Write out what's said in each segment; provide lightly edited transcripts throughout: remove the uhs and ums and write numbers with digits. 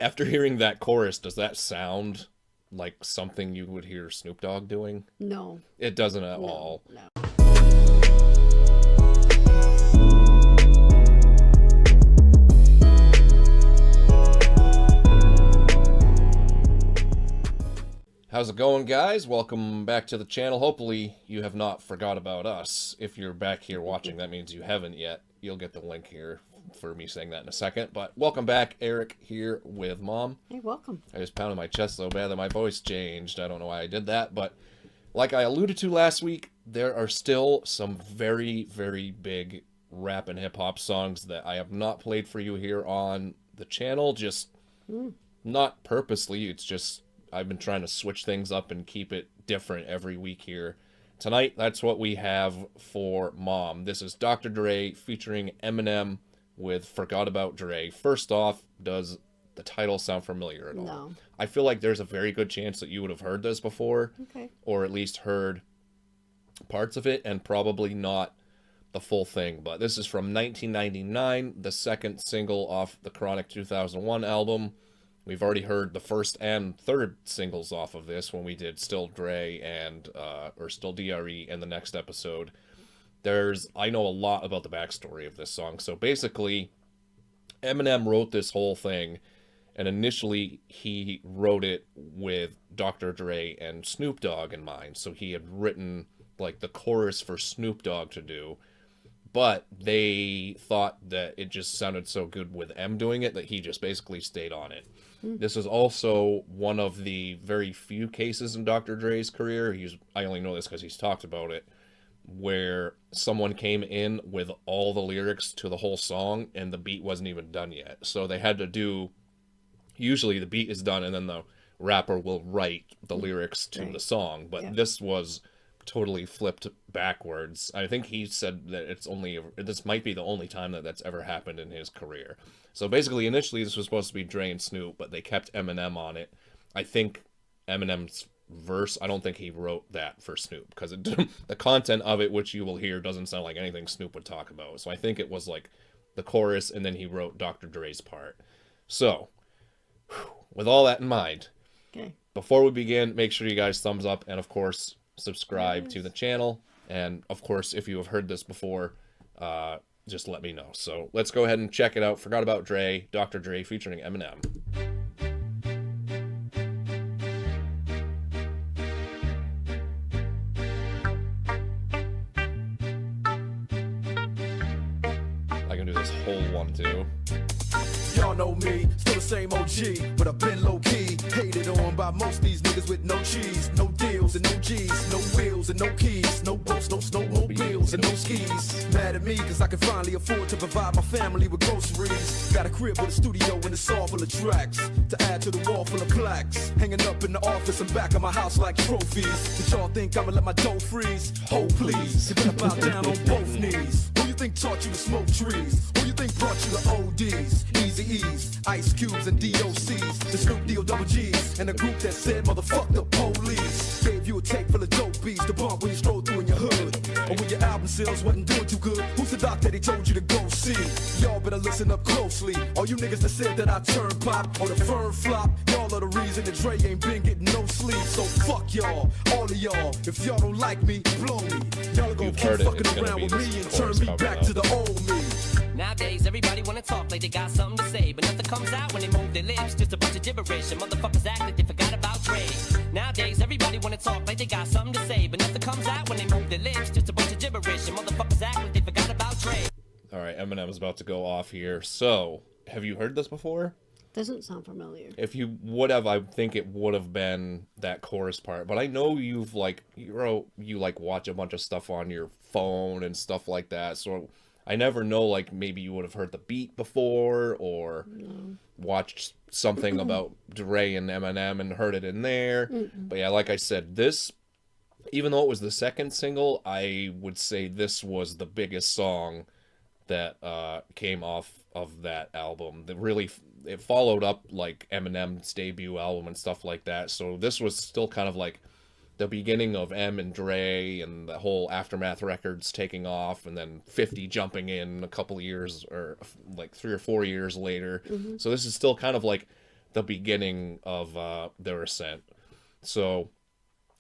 After hearing that chorus, does that sound like something you would hear Snoop Dogg doing? No. It doesn't at all. No. How's it going, guys? Welcome back to the channel. Hopefully you have not forgot about us. If you're back here watching, that means you haven't yet. You'll get the link here for me saying that in a second. But welcome back. Eric here with Mom. Hey, welcome. I just pounded my chest so bad that my voice changed. I don't know why I did that, but like I alluded to last week, there are still some very, very big rap and hip-hop songs that I have not played for you here on the channel. Just not purposely. It's just I've been trying to switch things up and keep it different every week here. Tonight, that's what we have for Mom. This is Dr. Dre featuring Eminem with Forgot About Dre. First off, does the title sound familiar at all? No. I feel like there's a very good chance that you would have heard this before. Okay. Or at least heard parts of it, and probably not the full thing. But this is from 1999, the second single off the Chronic 2001 album. We've already heard the first and third singles off of this when we did Still Dre and, or Still DRE in the next episode. I know a lot about the backstory of this song. So basically, Eminem wrote this whole thing, and initially he wrote it with Dr. Dre and Snoop Dogg in mind. So he had written, like, the chorus for Snoop Dogg to do. But they thought that it just sounded so good with M doing it that he just basically stayed on it. This is also one of the very few cases in Dr. Dre's career, I only know this because he's talked about it, where someone came in with all the lyrics to the whole song and the beat wasn't even done yet. So they had to do, usually the beat is done and then the rapper will write the lyrics to the song. But this was totally flipped backwards. I think he said that this might be the only time that that's ever happened in his career. So basically, initially this was supposed to be Dre and Snoop, but they kept Eminem on it. I think Eminem's verse, I don't think he wrote that for Snoop, because the content of it, which you will hear, doesn't sound like anything Snoop would talk about. So I think it was like the chorus, and then he wrote Dr. Dre's part. So, with all that in mind, before we begin, make sure you guys thumbs up, and of course, subscribe to the channel. And of course, if you have heard this before, just let me know. So let's go ahead and check it out. Forgot About Dre, Dr. Dre featuring Eminem. I can do this whole one too. Y'all know me, still the same OG, but I've been low-key, hated on by most of these niggas with no cheese, no deals and no G's, no wheels and no keys, no boats, no snowmobiles and no skis. Mad at me cause I can finally afford to provide my family with groceries. Got a crib with a studio and a saw full of tracks, to add to the wall full of plaques, hanging up in the office and back of my house like trophies. Did y'all think I'ma let my dough freeze? Oh please, you better bow down on both knees. Who you think taught you to smoke trees? Who you think brought you to ODs? Easy E's, Ice Cubes and DOCs, the Snoop Deal Double G's, and a group that said motherfuck the police. Gave you a tape full of dope beats to bump when you stroll through in your hood, or when your album sales wasn't doing too good. Who's the doc that he told you to go see? Y'all better listen up closely. All you niggas that said that I turn pop or the firm flop, y'all are the reason that Dre ain't been getting no sleep. So fuck y'all, all of y'all. If y'all don't like me, blow me. Y'all are gonna keep fucking around with me and turn me back to the old me. Nowadays, everybody wanna talk like they got something to say, but nothing comes out when they move their lips. Just a bunch of gibberish, and motherfuckers act like they forgot about Dre. Nowadays, everybody wanna talk like they got something to say, but nothing comes out when they move their lips. Just a bunch of gibberish, and motherfuckers act like they forgot about Dre. All right, Eminem is about to go off here. So, have you heard this before? Doesn't sound familiar. If you would have, I think it would have been that chorus part. But I know you watch a bunch of stuff on your phone and stuff like that. So I never know, like, maybe you would have heard the beat before or watched something about Dre and Eminem and heard it in there. But yeah, like I said, this, even though it was the second single, I would say this was the biggest song that came off of that album. It followed up like Eminem's debut album and stuff like that. So this was still kind of like the beginning of M and Dre and the whole Aftermath Records taking off, and then 50 jumping in a couple of years, or like 3 or 4 years later. So this is still kind of like the beginning of their ascent. So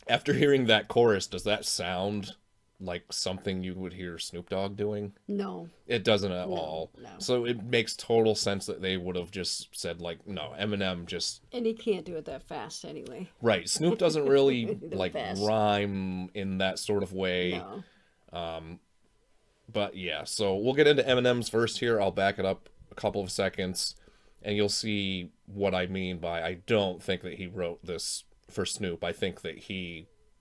after hearing that chorus, does that sound like something you would hear Snoop Dogg doing? No. It doesn't at all. No. So it makes total sense that they would have just said, like, no, Eminem just... And he can't do it that fast anyway. Right. Snoop doesn't really, like, fast. rhyme in that sort of way. No. But, yeah. So we'll get into Eminem's verse here. I'll back it up a couple of seconds, and you'll see what I mean by I don't think that he wrote this for Snoop. I think that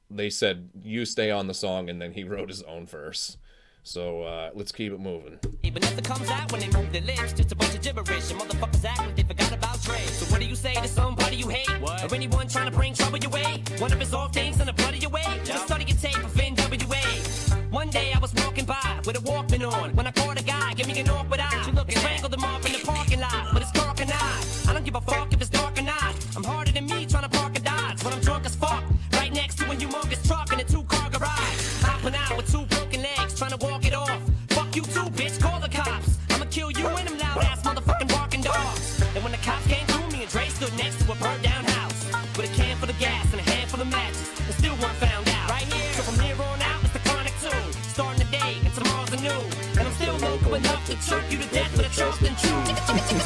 they said, you stay on the song, and then he wrote his own verse. So let's keep it moving. But nothing comes out when they move their lips. Just a bunch of gibberish. And motherfuckers act like they forgot about Dre. So what do you say to somebody you hate? What? Or anyone trying to bring trouble your way? One of his off things in the blood of your way? Just study your tape of NWA. One day I was walking by with a Walkman on. When I caught a guy, give me an awkward eye. You looking strangled him off in the parking lot. But it's dark and I don't give a fuck if it's dark or not. I'm harder than me trying to park a Dodge. When I'm drunk as fuck. Right next to a humongous truck in a 2-car garage. Hopping out with 2 broken legs, trying to walk it off. Fuck you too, bitch, call the cops. I'ma kill you and them loud ass motherfucking barking dogs. And when the cops came through, me and Dre stood next to a burnt down house. With a can full of gas and a handful of matches. And still weren't found out. Right here. So from here on out, it's the chronic tune. Starting the day and tomorrow's a new. And I'm still local enough to choke you to death with a Charleston chew.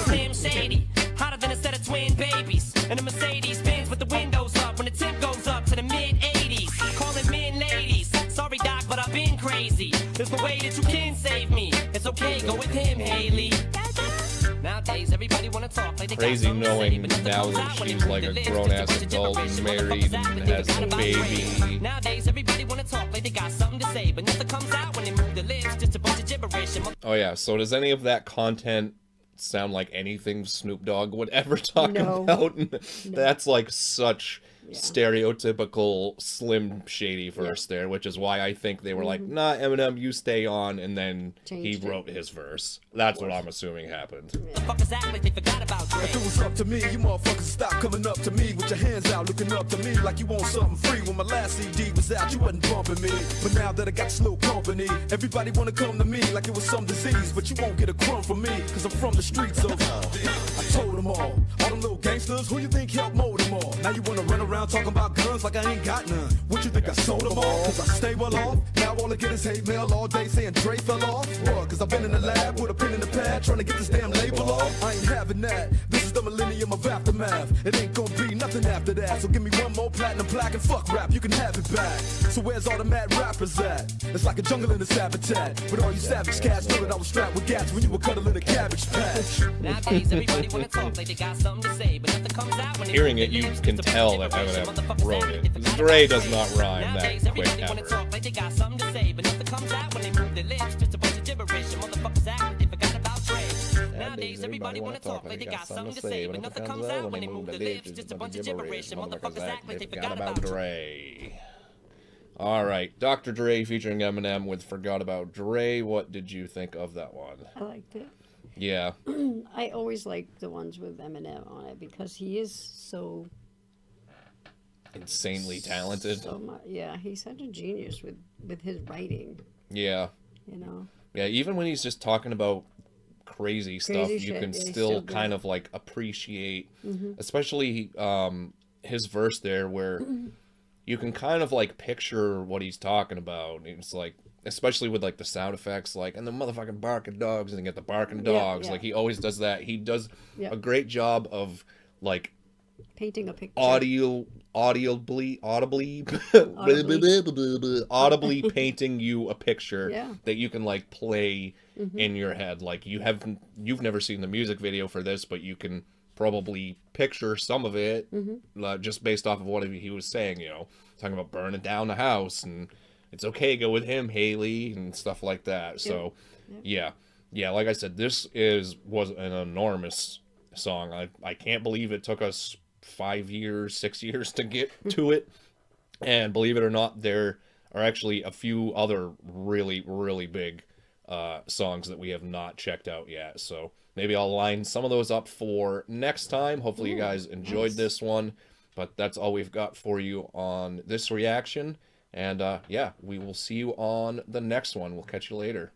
Slim Shady, hotter than a set of twin babies. And a Mercedes Benz with the windows up when the temp goes up to the mid-80s. Calling men ladies. Sorry, Doc, but I've been crazy. There's no way that you can save me. It's okay, go with him, Haley. Nowadays, everybody wanna talk like they Crazy got knowing to say, now that she's like a grown-ass adult and married and has a baby. Nowadays, everybody wanna talk like they got something to say, but nothing comes out when they move their lips. Just a bunch of gibberish. Oh yeah, so does any of that content sound like anything Snoop Dogg would ever talk about? No. That's like such stereotypical Slim Shady verse there, which is why I think they were like, nah, Eminem, you stay on, and then he wrote his verse. That's what I'm assuming happened. Fuckers act like they forgot about Dre. If it was up to me, you motherfuckers stop coming up to me with your hands out, looking up to me like you want something free. When my last CD was out, you wasn't bumping me. But now that I got slow company, everybody wanna come to me like it was some disease. But you won't get a crumb from me, cause I'm from the streets of I told them all them little gangsters, who you think helped mold them all? Now you wanna run around talking about guns like I ain't got none. What you think I sold them all? Cause I stay well off. Now all I get is hate mail all day saying Dre fell off. What? Cause I've been in the lab with a pen in the pad trying to get this damn label off. I ain't having that. This is the millennium of aftermath. It ain't gonna be nothing after that. So give me one more platinum plaque and fuck rap, you can have it back. So where's all the mad rappers at? It's like a jungle in this habitat. But all you savage cats know that I was strapped with gats when you were cuddling a cabbage patch. Nowadays, everybody wanna talk like they got something to say, but nothing comes out when they Hearing it, you can tell that Eminem wrote it. Dre does not rhyme that quick ever. Talk like they got something to say, but nothing comes out when they move their lips. Just a bunch of gibberish. And motherfuckers act like they forgot about Dre. Nowadays, everybody wanna talk like they got something to say, but nothing comes out when they move their lips. Just a bunch of gibberish. And motherfuckers act like they forgot about Dre. All right, Dr. Dre featuring Eminem with Forgot About Dre. What did you think of that one? I liked it. Yeah. I always like the ones with Eminem on it because he is so Insanely talented. So much, yeah, he's such a genius with his writing. Yeah. You know. Yeah, even when he's just talking about crazy stuff, you shit, can yeah, still kind of like appreciate, especially his verse there, where you can kind of like picture what he's talking about. It's like, especially with like the sound effects, like, and the motherfucking barking dogs, and you get the barking dogs. Yeah. Like he always does that. He does a great job of like painting a picture. audibly painting you a picture that you can like play in your head. Like you've never seen the music video for this, but you can probably picture some of it just based off of what he was saying, you know, talking about burning down the house and it's okay, go with him, Haley, and stuff like that. So yeah, like I said, this was an enormous song. I can't believe it took us 6 years to get to it. And believe it or not, there are actually a few other really, really big songs that we have not checked out yet. So maybe I'll line some of those up for next time. Hopefully you guys enjoyed this one. But that's all we've got for you on this reaction. And yeah, we will see you on the next one. We'll catch you later.